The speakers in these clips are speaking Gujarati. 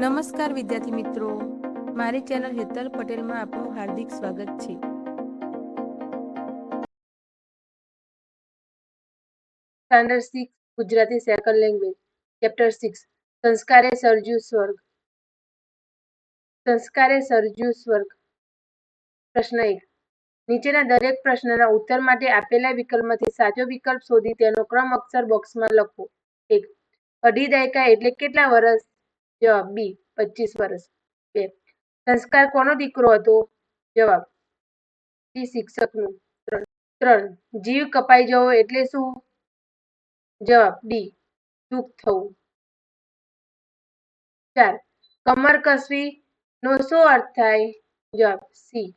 નમસ્કાર વિદ્યાર્થી મિત્રો, મારી ચેનલ હેતલ પટેલમાં આપનું હાર્દિક સ્વાગત છે. Standard 6 Gujarati second language chapter 6 સંસ્કારે સર્જ્યું સ્વર્ગ. સંસ્કારે સર્જ્યું સ્વર્ગ. પ્રશ્ન 1. નીચેના દરેક પ્રશ્નના ઉત્તર માટે આપેલા વિકલ્પમાંથી સાચો વિકલ્પ શોધી તેનો ક્રમ અક્ષર બોક્સમાં લખો. 1. અઢી દાયકા એટલે કેટલા વર્ષ? જવાબ બી 25 વર્ષ. 2. સંસ્કાર કોનો દીકરો હતો? જવાબ સી શિક્ષકનો. 3. જીવ કપાઈ જવો એટલે શું? જવાબ ડી ચૂપ થવું. 4. કમર કસવી નો શું અર્થ થાય? જવાબ સી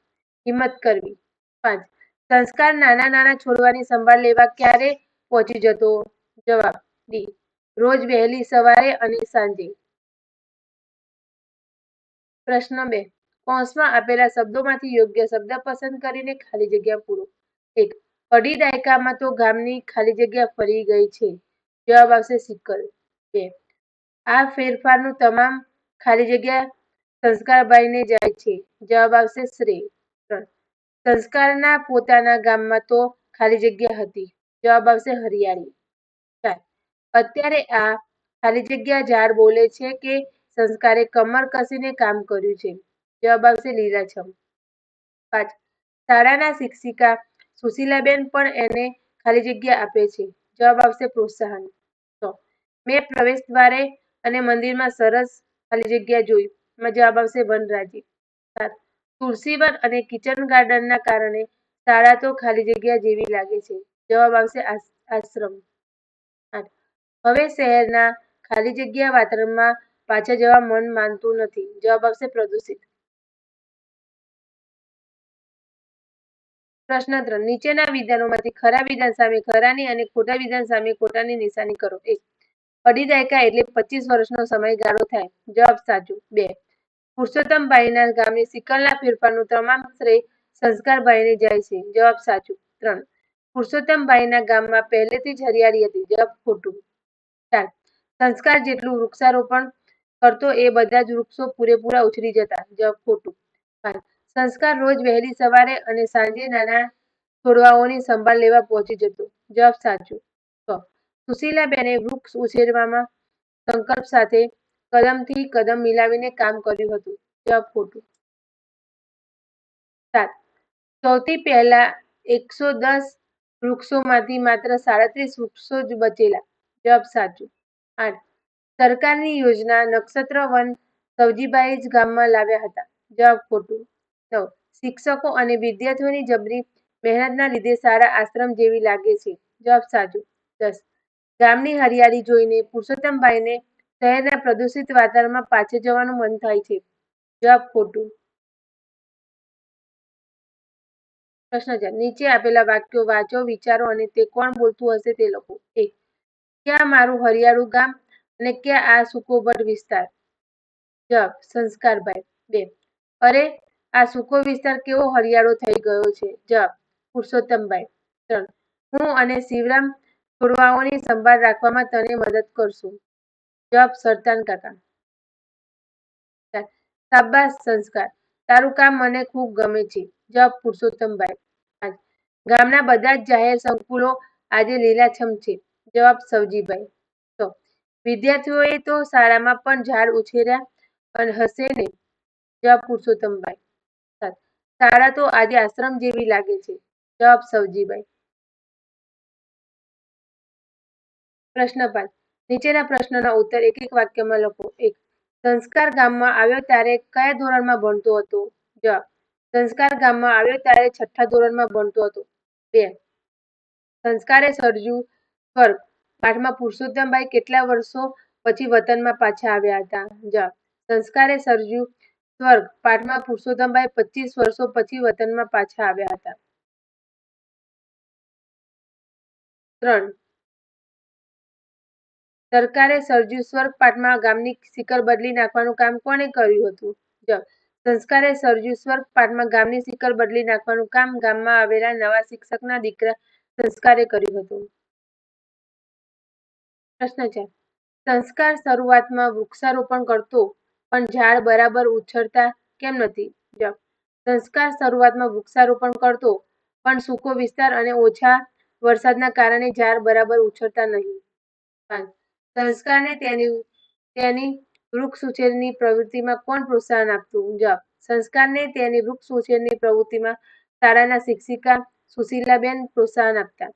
હિંમત કરવી. 5. સંસ્કાર નાના નાના છોડવાની સંભાળ લેવા ક્યારે પહોંચી જતો? જવાબ ડી રોજ વહેલી સવારે અને સાંજે. પ્રશ્ન 2. કૌંસમાં આપેલા શબ્દોમાંથી યોગ્ય શબ્દ પસંદ કરીને ખાલી જગ્યા પૂરો. 1. અઢી દાયકામાં તો ગામની ખાલી જગ્યા ફરી ગઈ છે. જવાબ આવશે સિકલ. 2. આ ફેરફારનું તમામ ખાલી જગ્યા સંસ્કારભાઈને જાય છે. જવાબ આવશે શ્રેય. 3. સંસ્કારના પોતાના ગામમાં તો ખાલી જગ્યા હતી. જવાબ આવશે હરિયાળી. 4. અત્યારે આ ખાલી જગ્યા ઝાડ બોલે છે કે સંસ્કારે કમર કસીને કામ કર્યું છે? જવાબ આવશે લીલાછમ. 5. શાળાના શિક્ષિકા સુશીલાબેન પણ એને ખાલી જગ્યા આપે છે. જવાબ આવશે પ્રોત્સાહન. 6. મેં પ્રવેશ દ્વારે અને મંદિરમાં સરસ ખાલી જગ્યા જોઈ. એમાં જવાબ આવશે વનરાજી. 7. તુલસીવન અને કિચન ગાર્ડનના કારણે શાળા તો ખાલી જગ્યા જેવી લાગે છે. જવાબ આવશે આશ્રમ. 8. હવે શહેરના ખાલી જગ્યા વાતાવરણમાં પાછા જવા મન માનતું નથી. જવાબ આવશે પ્રદૂષિત. પ્રશ્ન 3. નીચેના વિધાનોમાંથી ખરા વિધાન સામે ખરાની અને ખોટા વિધાન સામે ખોટાની નિશાની કરો. 1. અઢી દાયકા એટલે 25 વર્ષનો સમયગાળો થાય. જવાબ સાચું. 2. પુરુષોત્તમભાઈના ગામની સિકલના ફેરફારનું તમામ શ્રેય સંસ્કારભાઈને જાય છે. જવાબ સાચું. 3. પુરુષોત્તમભાઈના ગામમાં પહેલેથી જ હરિયાળી હતી. જવાબ ખોટું. 4. સંસ્કાર જેટલું વૃક્ષારોપણ કરતો એ બધા જ વૃક્ષો પૂરેપૂરા ઉછરી જતા. જવાબ ખોટું. 5. સંસ્કાર રોજ વહેલી સવારે અને સાંજે નાના છોડવાઓની સંભાળ લેવા પહોંચી જતો. જવાબ સાચું. 6. સુશીલાબેને વૃક્ષ ઉછેરવામાં સંકલ્પ સાથે કદમથી કદમ મિલાવીને કામ કર્યું હતું. જવાબ ખોટું. 7. સૌથી પહેલા 110 વૃક્ષોમાંથી માત્ર 37 વૃક્ષો જ બચેલા. જવાબ સાચું. 8. સરકારની યોજના નક્ષત્ર વન સવજીભાઈ જ ગામમાં લાવ્યા હતા. જવાબ ખોટું. 9. શિક્ષકો અને વિદ્યાર્થીઓની જબરી મહેનતના લીધે શાળા આશ્રમ જેવી લાગે છે. જવાબ સાચું. 10. ગામની હરિયાળી જોઈને પુરુષોત્તમભાઈને શહેરના પ્રદૂષિત વાતાવરણમાં પાછા જવાનું મન થાય છે. જવાબ ખોટું. પ્રશ્ન 4. નીચે આપેલા વાક્યો વાંચો, વિચારો અને તે કોણ બોલતું હશે તે લખો. 1. ક્યાં મારું હરિયાળું ગામ અને ક્યાં આ સૂકોભર વિસ્તાર? જવાબ સંસ્કારભાઈ. 2. અરે આ સૂકો વિસ્તાર કેવો હરિયાળો થઈ ગયો છે? જવાબ પુરુષોત્તમભાઈ. 3. હું અને શિવરામ છોડવાઓની સંભાળ રાખવામાં તને મદદ કરશું. જવાબ સરતાન કાકા. 4. શાબાશ સંસ્કાર, તારું કામ મને ખૂબ ગમે છે. જવાબ પુરુષોત્તમભાઈ. 5. ગામના બધા જ જાહેર સંકુલો આજે લીલાછમ છે. જવાબ સવજીભાઈ. 6. વિદ્યાર્થીઓએ તો શાળામાં પણ ઝાડ ઉછેર્યા હશે ને? જવાબ પુરુષોત્તમભાઈ. 7. શાળા તો આજે આશ્રમ જેવી લાગે છે. જવાબ સવજીભાઈ. પ્રશ્ન 5. નીચેના પ્રશ્નોના ઉત્તર એક એક વાક્યમાં લખો. 1. સંસ્કાર ગામમાં આવ્યો ત્યારે કયા ધોરણમાં ભણતો હતો? જવાબ સંસ્કાર ગામમાં આવ્યો ત્યારે 6થા ધોરણમાં ભણતો હતો. 2. સંસ્કારે સર્જ્યું સ્વર્ગ પાઠમાં પુરુષોત્તમભાઈ કેટલા વર્ષો પછી વતનમાં પાછા આવ્યા હતા? જવાબ સંસ્કારે સર્જ્યું સ્વર્ગ પાઠમાં પુરુષોત્તમભાઈ 25 વર્ષો પછી વતનમાં પાછા આવ્યા હતા. 3. સરકારે સર્જ્યું સ્વર્ગ પાઠમાં ગામની સિકલ બદલી નાખવાનું કામ કોણે કર્યું હતું? જવાબ સંસ્કારે સર્જ્યું સ્વર્ગ પાઠમાં ગામની સિકલ બદલી નાખવાનું કામ ગામમાં આવેલા નવા શિક્ષકના દીકરા સંસ્કારે કર્યું હતું. પ્રશ્ન 4. સંસ્કાર શરૂઆતમાં વૃક્ષારોપણ કરતો પણ ઝાડ બરાબર ઉછળતા કેમ નથી? જવાબ: સંસ્કાર શરૂઆતમાં વૃક્ષારોપણ કરતો, પણ સૂકો વિસ્તાર અને ઓછા વરસાદના કારણે ઝાડ બરાબર ઉછળતા નહીં. 5. સંસ્કારને તેની વૃક્ષ ઉછેરની પ્રવૃત્તિમાં કોણ પ્રોત્સાહન આપતું? જવાબ: સંસ્કારને તેની વૃક્ષ ઉછેરની પ્રવૃત્તિમાં શાળાના શિક્ષિકા સુશીલાબેન પ્રોત્સાહન આપતા.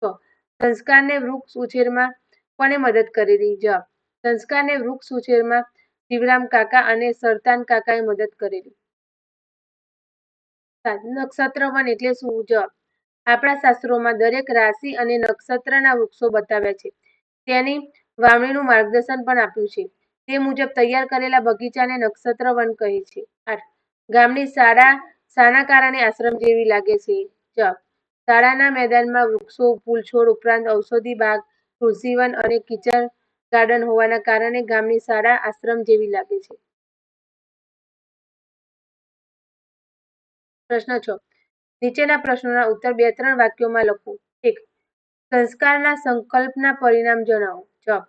6. સંસ્કારને વૃક્ષ ઉછેરમાં કોણે મદદ કરેલી? જવાબ: સંસ્કારને વૃક્ષ ઉછેરમાં શિવરામ કાકા અને સરતાન કાકાએ મદદ કરેલી. 7. નક્ષત્ર વન એટલે શું? જવાબ: આપણા શાસ્ત્રોમાં દરેક રાશિ અને નક્ષત્રના વૃક્ષો બતાવ્યા છે. તેની વાવણીનું માર્ગદર્શન પણ આપ્યું છે. તે મુજબ તૈયાર કરેલા બગીચાને નક્ષત્ર વન કહે છે. 8. ગામની શાળા શાના કારણે આશ્રમ જેવી લાગે છે? જવાબ: શાળાના મેદાનમાં વૃક્ષો, ફૂલછોડ ઉપરાંત ઔષધિ બાગ, તુલસીવન અને કિચન ગાર્ડન હોવાના કારણે ગામની શાળા આશ્રમ જેવી લાગે છે. પ્રશ્ન 6. નીચેના પ્રશ્નોના ઉત્તર 2-3 વાક્યોમાં લખો. 1. સંસ્કારના સંકલ્પના પરિણામ જણાવો. જવાબ: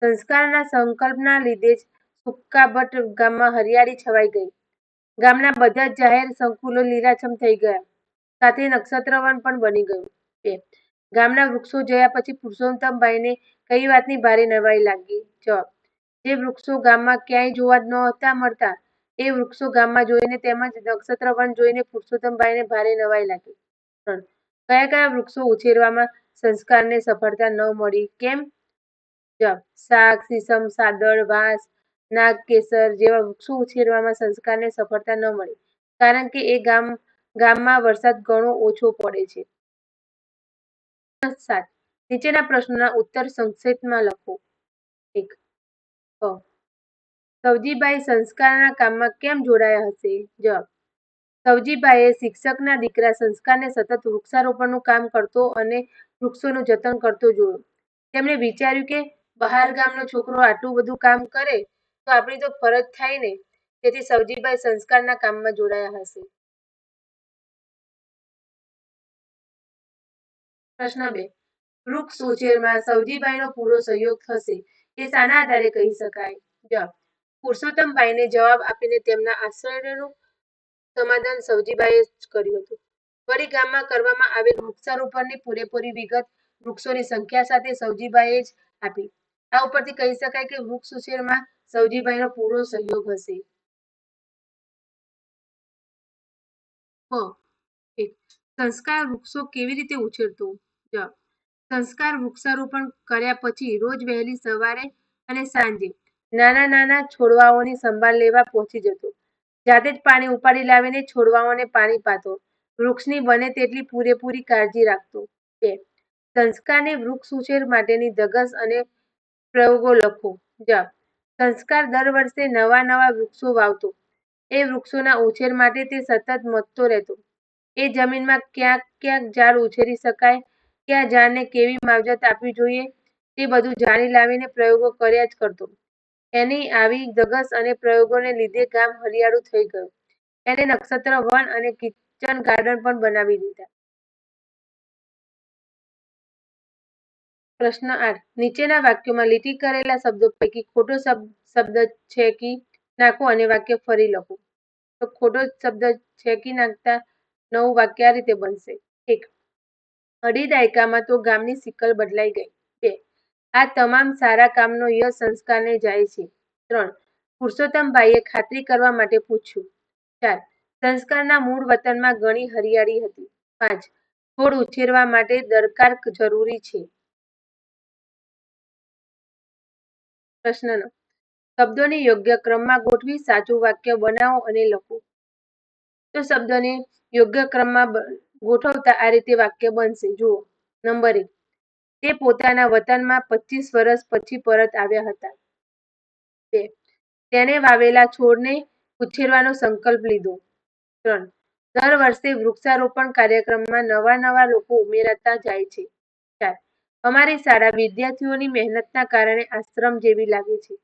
સંસ્કારના સંકલ્પના લીધે જ સુકાભટ ગામમાં હરિયાળી છવાઈ ગઈ. ગામના બધા જ જાહેર સંકુલો લીલાછમ થઈ ગયા. સાથે નક્ષત્રવન પણ બની ગયું. 2. ગામના વૃક્ષો જયા પછી પુરુષોત્તમભાઈને કઈ વાતની ભારે નવાઈ લાગી? જવાબ: જે વૃક્ષો ગામમાં ક્યાંય જોવા નહોતા મળતા એ વૃક્ષો ગામમાં જોઈને તેમજ નક્ષત્રવન જોઈને પુરુષોત્તમભાઈને ભારે નવાઈ લાગી. 3. કયા કયા વૃક્ષો ઉછેરવામાં સંસ્કારને સફળતા ન મળી? કેમ? જવાબ: શાક, સીસમ, સાદડ, વાંસ, નાગકેસર જેવા વૃક્ષો ઉછેરવામાં સંસ્કારને સફળતા ન મળી, કારણ કે એ ગામમાં વરસાદ ઘણો ઓછો પડે છે. 7. નીચેના પ્રશ્નોના ઉત્તર સંક્ષેપમાં લખો. 1. સવજીભાઈ સંસ્કારના કામમાં કેમ જોડાયા હશે? જવાબ: સવજીભાઈએ શિક્ષકના દીકરા સંસ્કારને સતત વૃક્ષારોપણનું કામ કરતો અને વૃક્ષોનું જતન કરતો જોયો. તેમણે વિચાર્યું કે બહાર ગામનો છોકરો આટલું બધું કામ કરે તો આપણી તો ફરજ થાય ને, તેથી સવજીભાઈ સંસ્કારના કામમાં જોડાયા હશે. પ્રશ્ન 2. વૃક્ષ ઉછેરમાં સવજીભાઈનો પૂરો સહયોગ હશે એ શાના આધારે કહી શકાય? જવાબ: પુરુષોત્તમભાઈને જવાબ આપીને તેમના આશ્ચર્યનું સમાધાન સવજીભાઈએ જ કર્યું હતું. વળી ગામમાં કરવામાં આવેલ વૃક્ષારોપણની પૂરેપૂરી વિગત વૃક્ષોની સંખ્યા સાથે સવજીભાઈએ જ આપી. આ ઉપરથી કહી શકાય કે વૃક્ષ ઉછેરમાં સવજીભાઈનો પૂરો સહયોગ હશે. 1. સંસ્કાર વૃક્ષો કેવી રીતે ઉછેરતો? જવાબ: સંસ્કાર વૃક્ષારોપણ કર્યા પછી રોજ વહેલી સવારે અને સાંજે નાના નાના છોડવાઓની સંભાળ લેવા પહોંચી જતો. જાતે જ પાણી ઉપાડી લાવીને છોડવાઓને પાણી પાતો. વૃક્ષની બને તેટલી પૂરેપૂરી કાળજી રાખતો. 2. સંસ્કારની વૃક્ષ ઉછેર માટેની ધગશ અને પ્રયોગો લખો. જવાબ: સંસ્કાર દર વર્ષે નવા નવા વૃક્ષો વાવતો. એ વૃક્ષોના ઉછેર માટે તે સતત મથતો રહેતો. એ જમીનમાં ક્યાંક ક્યાંક ઝાડ ઉછેરી શકાય, કયા ઝાડને કેવી માવજત આપવી જોઈએ તે બધું જાણી લાવીને પ્રયોગો કર્યા જ કરતો. એની આવી ધગશ અને પ્રયોગોને લીધે ગામ હરિયાળું થઈ ગયું. એને નક્ષત્ર વન અને કિચન ગાર્ડન પણ બનાવી દીધા. પ્રશ્ન 8. નીચેના વાક્યોમાં લીટી કરેલા શબ્દો પૈકી ખોટો શબ્દ છેકી નાખો અને વાક્ય ફરી લખો. તો ખોટો શબ્દ છેકી નાખતા નવું વાક્ય આ રીતે બનશે. 1. અઢી દાયકામાં તો ગામની સિકલ બદલાઈ ગઈ. 2. આ તમામ સારા કામનો યશ સંસ્કારને જાય છે. 3. પુરુષોત્તમભાઈએ ખાતરી કરવા માટે પૂછ્યું. 4. સંસ્કારના મૂળ વતનમાં ઘણી હરિયાળી હતી. 5. છોડ ઉછેરવા માટે દરકાર જરૂરી છે. પ્રશ્ન 9. શબ્દોને યોગ્ય ક્રમમાં ગોઠવી સાચું વાક્ય બનાવો અને લખો. તો શબ્દોને યોગ્ય ક્રમમાં ગોઠવતા આ રીતે વાક્ય બનશે. જુઓ. નંબર 1. તે પોતાના વતનમાં 25 વર્ષ પછી પરત આવ્યા હતા. 2. તેણે વાવેલા છોડને ઉછેરવાનો સંકલ્પ લીધો. 3. દર વર્ષે વૃક્ષારોપણ કાર્યક્રમમાં નવા લોકો ઉમેરાતા જાય છે. 4. અમારી શાળા વિદ્યાર્થીઓની મહેનતના કારણે આશ્રમ જેવી લાગે છે.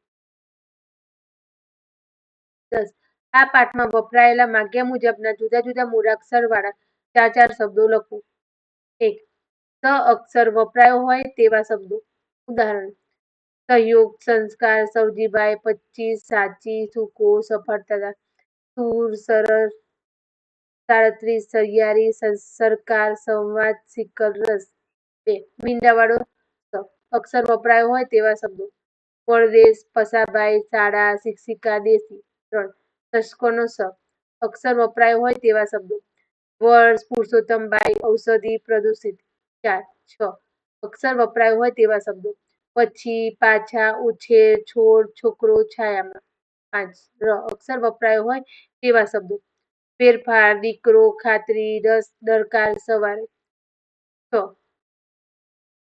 10. આ પાઠમાં વપરાયેલા માગ્યા મુજબના જુદા જુદા મૂળાક્ષરવાળા 4 શબ્દો લખો. 1. સ અક્ષર વપરાયો હોય તેવા શબ્દો. ઉદાહરણ: સહયોગ, સંસ્કાર, સવજીભાઈ, 25, સાચી, સૂકો, સફળતા, સૂર, સરળ, 37, સહિયારી, સરકાર, સંવાદ, સિકલ, રસ. 2. મીંડાવાળો અક્ષર વપરાયો હોય તેવા શબ્દો: પરદેશ, પસાભાઈ, શાળા, શિક્ષિકા, દેશી. 3. શશકોનો સ અક્ષર વપરાયો હોય તેવા શબ્દો: વર્ષ, પુરુષોત્તમભાઈ, ઔષધિ, પ્રદૂષિત. 4. છ અક્ષર વપરાયો હોય તેવા શબ્દો: પછી, પાછા, ઉછેર, છોડ, છોકરો, છાયામાં. 5. ર અક્ષર વપરાયો હોય તેવા શબ્દો: ફેરફાર, દીકરો, ખાતરી, રસ, દરકાર, સવારે. 6.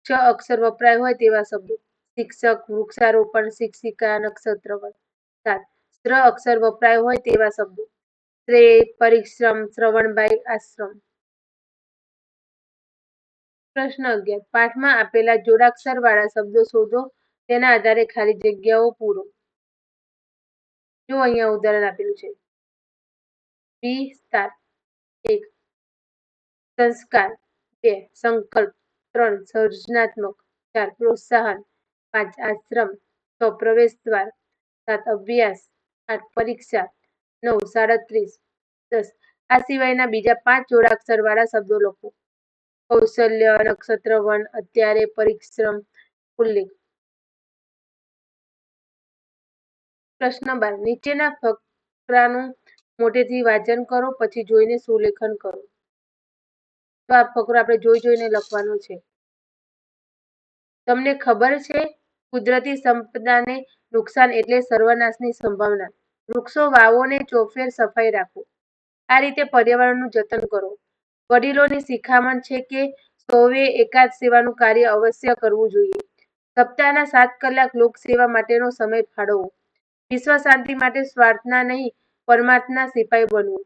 છ અક્ષર વપરાય હોય તેવા શબ્દો: શિક્ષક, વૃક્ષારોપણ, શિક્ષિકા, નક્ષત્રવન. 7. સ્ત્ર અક્ષર વપરાય હોય તેવા શબ્દો: શ્રેય, પરિશ્રમ, શ્રવણબાઈ, આશ્રમ. પ્રશ્ન 11. પાઠમાં આપેલા જોડાક્ષર વાળા શબ્દો શોધો, તેના આધારે ખાલી જગ્યાઓ પૂરો. જો અહીંયા ઉદાહરણ આપેલું છે: વિસ્તાર. 1. સંસ્કાર. 2. સંકલ્પ. 3. સર્જનાત્મક. 4. પ્રોત્સાહન. 5. આશ્રમ. 6. પ્રવેશ દ્વાર. 7. અભ્યાસ. 8. પરીક્ષા. 9. 37. 10. આ સિવાયના બીજા 5 જોડાક્ષર વાળા શબ્દો લખો: કૌશલ્ય, નક્ષત્રવન, અત્યારે, પરિશ્રમ, ઉલ્લેખ. પ્રશ્ન 12. નીચેના ફકરાનું મોટેથી વાંચન કરો, પછી જોઈને સુલેખન કરો. તો આ ફકરો આપણે જોઈને લખવાનો છે. તમને ખબર છે, કુદરતી સંપદાને નુકસાન એટલે સર્વનાશની સંભાવના. વૃક્ષો વાવો ને ચોફેર સફાઈ રાખો. આ રીતે પર્યાવરણનું જતન કરો. વડીલોની શિખામણ છે કે સૌએ એકાંત સેવાનું કાર્ય અવશ્ય કરવું જોઈએ. સપ્તાહના 7 કલાક લોકસેવા માટેનો સમય ફાળવો. વિશ્વ શાંતિ માટે સ્વાર્થના નહીં, પરમાર્થના સિપાઈ બનવું.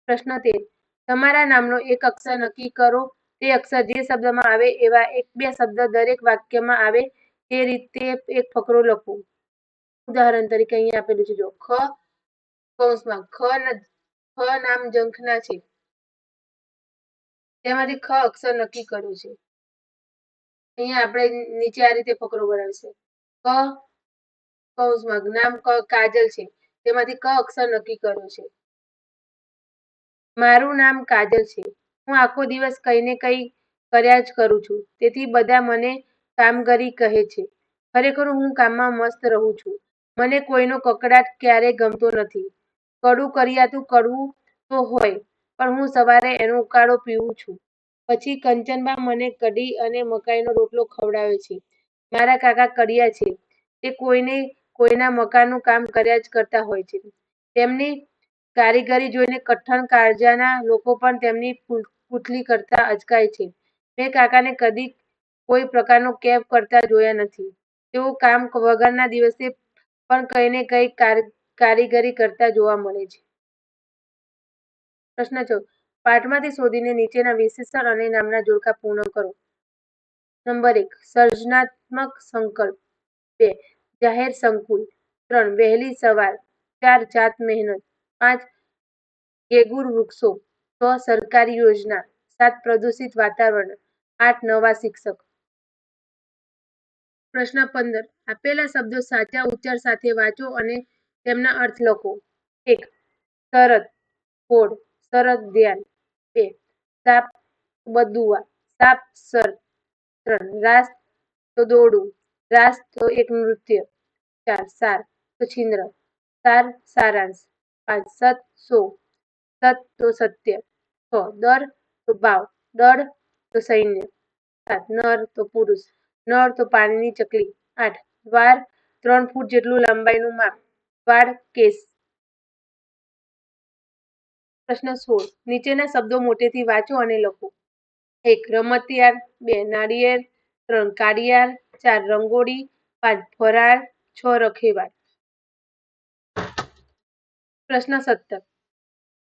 પ્રશ્ન 13. તમારા નામનો એક અક્ષર નક્કી કરો. તે અક્ષર જે શબ્દમાં આવે એવા 1-2 શબ્દ દરેક વાક્યમાં આવે તે રીતે એક ફકરો લખો. ઉદાહરણ તરીકે અહીંયા આપેલું છે, જો ખ કૌંસમાં ખ નામ ઝંખના છે, તેમાંથી ખ અક્ષર નક્કી કર્યું છે. અહીંયા આપણે નીચે આ રીતે ફકરો બનાવીશું: ક કૌંસમાં નામ કાજલ છે, તેમાંથી ક અક્ષર નક્કી કર્યો છે. મારું નામ કાજલ છે. હું આખો દિવસ કંઈ ને કંઈ કર્યા જ કરું છું, તેથી બધા મને કામગરી કહે છે. ખરેખર હું કામમાં મસ્ત રહું છું. મને કોઈનો કકળાટ ક્યારેય ગમતો નથી. કડવું કરિયાતું કડવું તો હોય, પણ હું સવારે એનો ઉકાળો પીવું છું. પછી કંચનબા મને કઢી અને મકાઈનો રોટલો ખવડાવે છે. મારા કાકા કડિયા છે, તે કોઈને કોઈના મકાનનું કામ કર્યા જ કરતા હોય છે. તેમની કારીગરી જોઈને કઠણ કાળજાના લોકો પણ તેમની પૂતલી કરતા અચકાય છે. મેં કાકાને કદી કોઈ પ્રકારનો કેપ કરતા જોયા નથી. તેઓ કામ વગરના દિવસે પણ કંઈ ને કંઈ કારીગરી કરતા જોવા મળે છે. પ્રશ્ન 14. પાઠમાંથી શોધીને નીચેના વિશેષણ અને નામના જોડકા પૂર્ણ કરો. નંબર 1. સર્જનાત્મક સંકલ્પ. 2. જાહેર સંકુલ. 3. વહેલી સવાર. 4. જાત મહેનત. 5. ગેગુર વૃક્ષો. 6. સરકારી યોજના. 7. પ્રદૂષિત વાતાવરણ. 8. નવા શિક્ષક. પ્રશ્ન 15. આપેલા શબ્દો સાચા ઉચ્ચાર સાથે વાંચો અને તેમના અર્થ લખો. 1. શરત, હોડ, શરત, ધ્યાન. 2. સાપ, બદુઆ, સાપ, સર. 3. રાસ તો દોડવું, રાસ તો એક નૃત્ય. 4. સાર તો છિદ્ર, સાર સારાંશ. 5. સત સો, સત તો સત્ય. 6. દર તો ભાવ, દળ તો સૈન્ય. 7. નર તો પુરુષ, નળ તો પાણીની ચકલી. 8. વાળ 3 ફૂટ જેટલું લંબાઈનું માપ, વાળ, કેસ. પ્રશ્ન 16. નીચેના શબ્દો મોટેથી વાંચો અને લખો. 1. રમતિયાર. 2. નાળિયેર. 3. કાળિયાર. 4. રંગોળી. 5. ફરાળ. 6. રખેવાળ. પ્રશ્ન 17.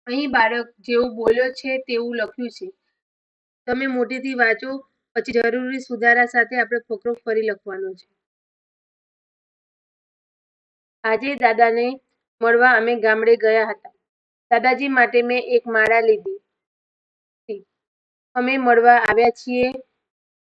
અહીં બાળક જેવું બોલ્યો છે તેવું લખ્યું છે. તમે મોટેથી વાંચો, પછી જરૂરી સુધારા સાથે આપણે ફકરો ફરી લખવાનો છે. આજે દાદાને મળવા અમે ગામડે ગયા હતા. દાદાજી માટે મેં એક માળા લીધી. અમે મળવા આવ્યા છીએ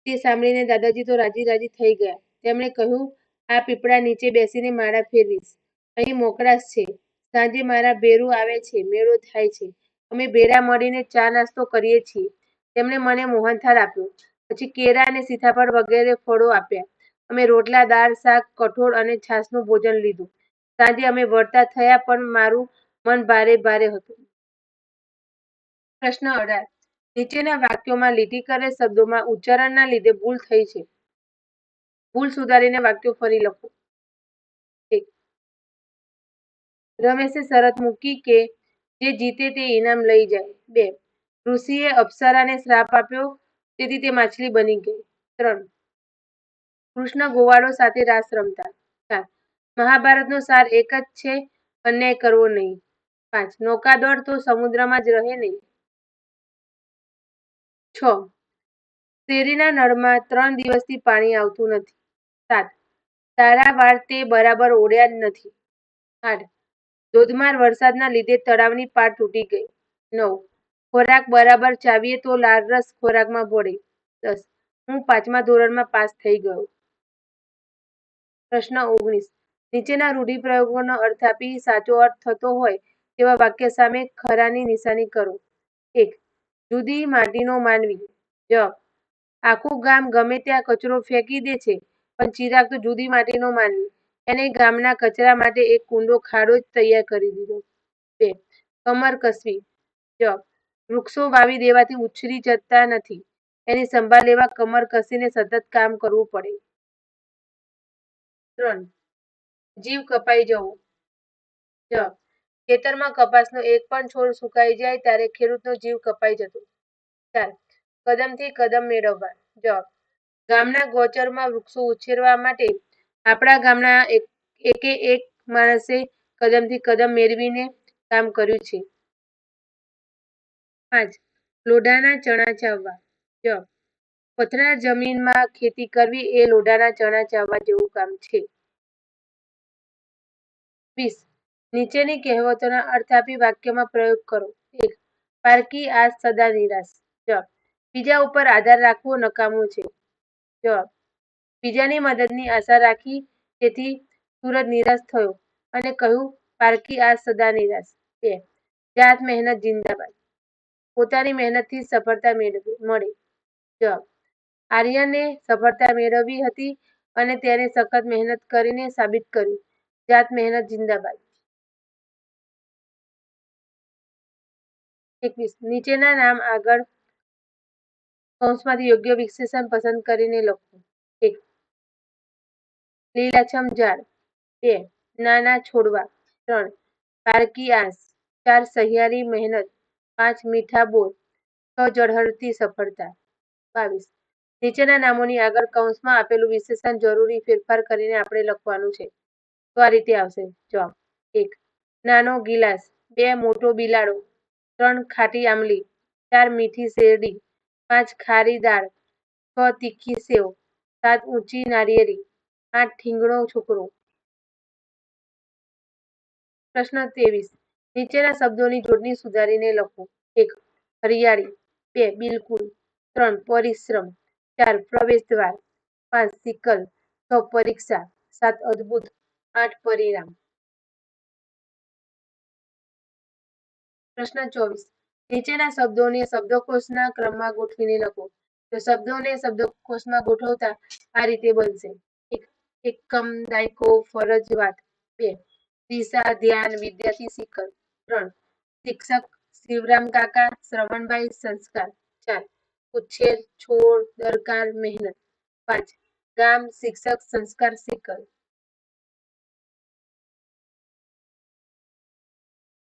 તે સાંભળીને દાદાજી તો રાજી રાજી થઈ ગયા. તેમણે કહ્યું, આ પીપળા નીચે બેસીને માળા ફેરવીશ. અહીં મોકળાશ છે. સાંજે મારા ભેરું આવે છે, મેળો થાય છે. અમે ભેરા મળીને ચા નાસ્તો કરીએ છીએ. તેમણે મને મોહનથાળ આપ્યો, પછી કેળા અને સીતાફળ વગેરે ફળો આપ્યા. અમે રોટલા, દાળ, શાક, કઠોળ અને છાશનું ભોજન લીધું. સાંજે અમે વળતા થયા, પણ મારું મન ભારે ભારે હતું. પ્રશ્ન 18. નીચેના વાક્યોમાં લીટી કરેલ શબ્દોમાં ઉચ્ચારણના લીધે ભૂલ થઈ છે. ભૂલ સુધારીને વાક્યો ફરી લખો. 1. રમેશે શરત મૂકી કે જે જીતે તે ઇનામ લઈ જાય. 2. ઋષિએ અપ્સરાને શ્રાપ આપ્યો, તેથી તે માછલી બની ગઈ. 3. કૃષ્ણ ગોવાળો સાથે રાસ રમતા. 4. મહાભારતનો સાર એક જ છે, અન્યાય કરવો નહીં. 5. નૌકાદળ તો સમુદ્રમાં જ રહે નહીં. 6. શેરીના નળમાં 3 દિવસથી પાણી આવતું નથી. 7. તારા વાળ તે બરાબર ઓળ્યા જ નથી. 8. ધોધમાર વરસાદના લીધે તળાવની પાળ તૂટી ગઈ. 9. ખોરાક બરાબર ચાવીએ તો લાળરસ ખોરાકમાં ભળે. 10. હું 5મા ધોરણમાં પાસ થઈ ગયો. પ્રશ્ન 19. નીચેના રૂઢિપ્રયોગોનો અર્થ આપી સાચો અર્થ થતો હોય તેવા વાક્ય સામે ખરાની નિશાની કરો. 1. જુદી માટીનો માનવી. જવાબ. આખું ગામ ગમે ત્યાં કચરો ફેંકી દે છે, પણ ચિરાગ તો જુદી માટીનો માનવી. એને ગામના કચરા માટે એક કુંડો ખાડો જ તૈયાર કરી દીધો. 2. કમર કસવી. જવાબ. વૃક્ષો વાવી દેવાથી ઉછરી જતા નથી. એની સંભાળ લેવા કમર કસીને સતત કામ કરવું પડે. 3. જીવ કપાઈ જવો. જવાબ. ખેતરમાં કપાસનો એક પણ છોડ સુકાઈ જાય ત્યારે ખેડૂતનો જીવ કપાઈ જતો. 4. કદમથી કદમ મેળવવા. જવાબ. ગામના ગોચરમાં વૃક્ષો ઉછેરવા માટે આપણા ગામના એકે એક માણસે કદમથી કદમ મેળવીને કામ કર્યું છે. 5. લોઢાના ચણા ચાવવા. જવાબ. પથરાળ જમીનમાં ખેતી કરવી એ લોઢાના ચણા ચાવવા જેવું કામ છે. 20. નીચેની કહેવતોના અર્થ આપી વાક્યમાં પ્રયોગ કરો. 1. પારકી આસ સદા નિરાશ. જવાબ. બીજા ઉપર આધાર રાખવો નકામું છે. જવાબ. બીજાની મદદની આશા રાખી, તેથી સુરજ નિરાશ થયો અને કહ્યું, પારકી આસ સદા નિરાશ. 2. જાત મહેનત જિંદાબાદ. પોતાની મહેનતથી સફળતા મળે. જવાબ. આર્યને સફળતા મેળવવી હતી અને તેને સખત મહેનત કરીને સાબિત કર્યું. જાત મહેનત જિંદાબાદ. 21. નીચેના નામ આગળ કૌંસમાંથી યોગ્ય વિશેષણ પસંદ કરીને લખો. 1. લીલાછમ ઝાડ. 2. નાના છોડવા. 3. પારકી આસ. 4. સહિયારી મહેનત. 5. મીઠા બોલ. 6. ઝળહળતી સફળતા. 22. નીચેના નામોની આગળ કૌંસમાં આપેલું વિશેષણ જરૂરી ફેરફાર કરીને આપણે લખવાનું છે. તો આ રીતે આવશે જવાબ. 1. નાનો ગિલાસ. 2. મોટો બિલાડો. 3. ખાટી આમલી. 4. મીઠી શેરડી. 5. ખારી દાળ. 6. તીખી સેવ. 7. ઊંચી નારિયેળી. 8. ઠીંગણો છોકરો. પ્રશ્ન 23. નીચેના શબ્દોની જોડણી સુધારીને લખો. 1. હરિયાળી. 2. બિલકુલ. 3. પરિશ્રમ. 4. પ્રવેશ દ્વાર. 5. સિકલ. 6. પરીક્ષા. 7. અદ્ભુત. 8. પરિણામ. પ્રશ્ન 24. નીચેના શબ્દોને શબ્દકોશના ક્રમમાં ગોઠવીને લખો. તો શબ્દોને શબ્દકોશમાં ગોઠવતા આ રીતે બનશે. 1. એકમ, દાયકો, ફરજ, વાત. 2. દિશા, ધ્યાન, વિદ્યાર્થી, સિકલ. 3. શિક્ષક, શિવરામ કાકા, શ્રવણભાઈ, સંસ્કાર. 4. ઉછેર, છોડ, દરકાર, મહેનત. 5. ગામ, શિક્ષક, સંસ્કાર, સિકલ.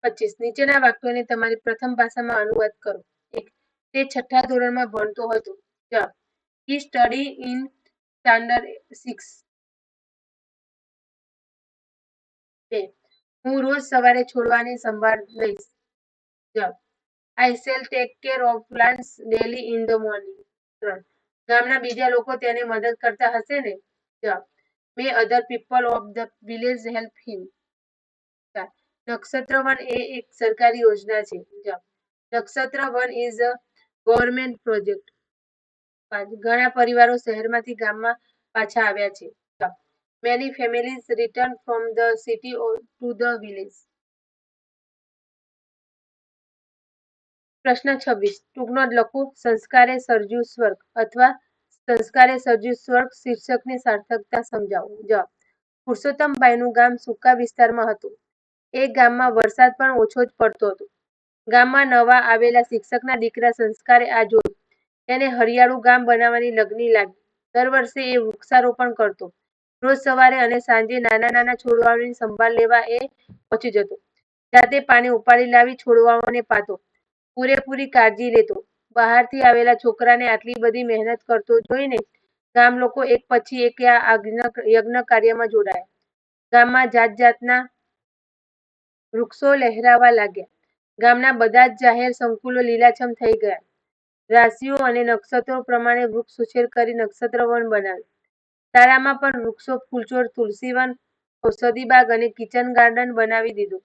25. નીચેના વાક્યોને તમારી પ્રથમ ભાષામાં અનુવાદ કરો. 1. તે 6થા ધોરણમાં ભણતો હતો. જવાબ. હી સ્ટડી ઇન સ્ટાન્ડર્ડ 6. 2. હું રોજ સવારે છોડવાની સંભાળ લઈશ. જવાબ. આઈ shell take care of plants daily in the morning. 3. ગામના બીજા લોકો તેને મદદ કરતા હશે ને. જવાબ. May other people of the village help him. 4. નક્ષત્ર વન એ એક સરકારી યોજના છે. જવાબ. નક્ષત્ર one is a government project. 5. ઘણા પરિવારો શહેરમાંથી ગામમાં પાછા આવ્યા છે. Many families return from the city to the village. પ્રશ્ન 26. ટૂંક નોંધ લખો. સંસ્કારે સર્જ્યું સ્વર્ગ અથવા સંસ્કારે સર્જ્યું સ્વર્ગ શીર્ષકની સાર્થકતા સમજાવો. જવાબ. પુરુષોત્તમભાઈનું ગામ સૂકા વિસ્તારમાં હતું. એ ગામમાં વરસાદ પણ ઓછો જ પડતો હતો. ગામમાં નવા આવેલા શિક્ષકના દીકરા સંસ્કારે આ જોયું. તેને હરિયાળું ગામ બનાવવાની લગની લાગી. દર વર્ષે એ વૃક્ષારોપણ કરતો. રોજ સવારે અને સાંજે નાના નાના છોડવાઓની સંભાળ લેવા એ પહોંચી જતો. જાતે પાણી ઉપાડી લાવી છોડવાઓને પાતો. પૂરેપૂરી કાળજી લેતો. બહારથી આવેલા છોકરાને આટલી બધી મહેનત કરતો જોઈને ગામ લોકો એક પછી એક આ યજ્ઞ કાર્યમાં જોડાયા. ગામમાં જાત જાતના વૃક્ષો લહેરાવા લાગ્યા. ગામના બધા જ જાહેર સંકુલો લીલાછમ થઈ ગયા. રાશિઓ અને નક્ષત્રો પ્રમાણે વૃક્ષ ઉછેર કરી નક્ષત્રવન બનાવ્યું. શાળામાં પણ વૃક્ષો, ફૂલછોડ, તુલસીવન, ઔષધિબાગ અને કિચન ગાર્ડન બનાવી દીધું.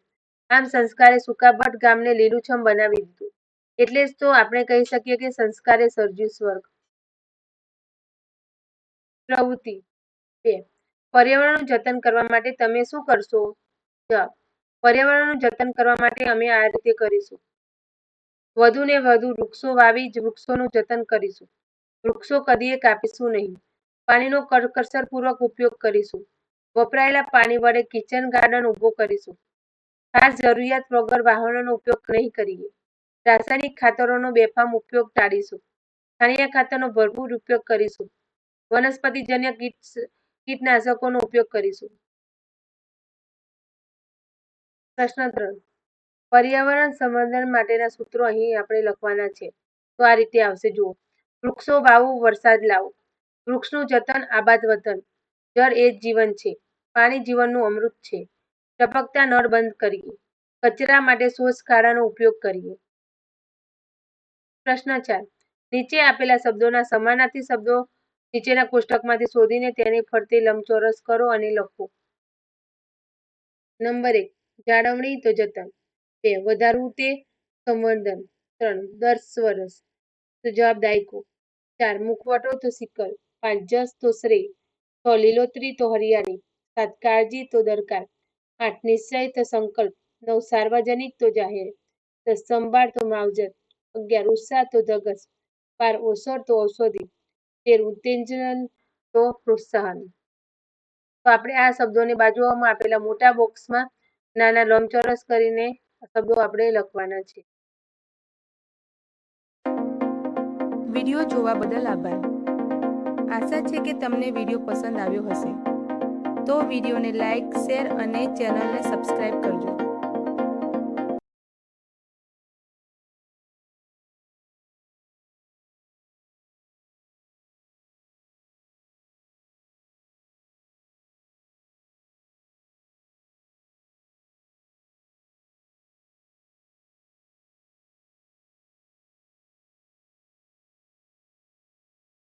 આમ સંસ્કારે સુકાભટ ગામને લીલુંછમ બનાવી દીધું. એટલે જ તો આપણે કહી શકીએ કે સંસ્કારે સર્જ્યું સ્વર્ગ. પ્રવૃત્તિ 2. પર્યાવરણનું જતન કરવા માટે તમે શું કરશો? જવાબ. પર્યાવરણનું જતન કરવા માટે અમે આ રીતે કરીશું. વધુ ને વધુ વૃક્ષો વાવી વૃક્ષોનું જતન કરીશું. વૃક્ષો કદીએ કાપીશું નહીં. પાણીનો કરકસરપૂર્વક ઉપયોગ કરીશું. વપરાયેલા પાણી વડે કિચન ગાર્ડન ઊભો કરીશું. ખાસ જરૂરિયાત વગર વાહનોનો ઉપયોગ નહીં કરીએ. રાસાયણિક ખાતરોનો બેફામ ઉપયોગ ટાળીશું. છાણિયા ખાતરનો ભરપૂર ઉપયોગ કરીશું. વનસ્પતિજન્ય કીટનાશકોનો ઉપયોગ કરીશું. પ્રશ્ન 3. પર્યાવરણ સંવર્ધન માટેના સૂત્રો અહીં આપણે લખવાના છે. તો આ રીતે આવશે. જુઓ. વૃક્ષો વાવો, વરસાદ લાવો. વૃક્ષનું જતન, આબાદ વતન. જળ એ જ જીવન છે. પાણી જીવનનું અમૃત છે. ટપકતા નળ બંધ કરીએ. કચરા માટે શોષ ખાડાનો ઉપયોગ કરીએ. પ્રશ્ન 4. નીચે આપેલા શબ્દોના સમાનાર્થી શબ્દો નીચેના કોષ્ટકમાંથી શોધીને તેની ફરતે લંબચોરસ કરો અને લખો. નંબર 1. જાળવણી તો જતન. 2. વધારવું તે સંવર્ધન. 3. દર વર્ષ તો જવાબ દાયકો. 4. મુખવટો તો સિકલ. 5. જસ તો શ્રેય. 6. લીલોતરી તો હરિયાળી. 7. કાળજી તો દરકાર. 8. નિશ્ચય તો સંકલ્પ. 9. સાર્વજનિક તો જાહેર. 10. સંભાળ તો માવજત. 11. ઉત્સાહ તો ધગસ. 12. ઓસર તો ઔષધિ. 13. ઉત્તેજન તો પ્રોત્સાહન. તો આપણે આ શબ્દોને બાજુઓમાં આપેલા મોટા બોક્સમાં નાના લંબચોરસ કરીને શબ્દો આપણે લખવાના છે. વિડીયો જોવા બદલ આભાર. આશા છે કે તમને વિડીયો પસંદ આવ્યો હશે. તો વિડીયોને લાઈક, શેર અને ચેનલને સબસ્ક્રાઇબ કરજો.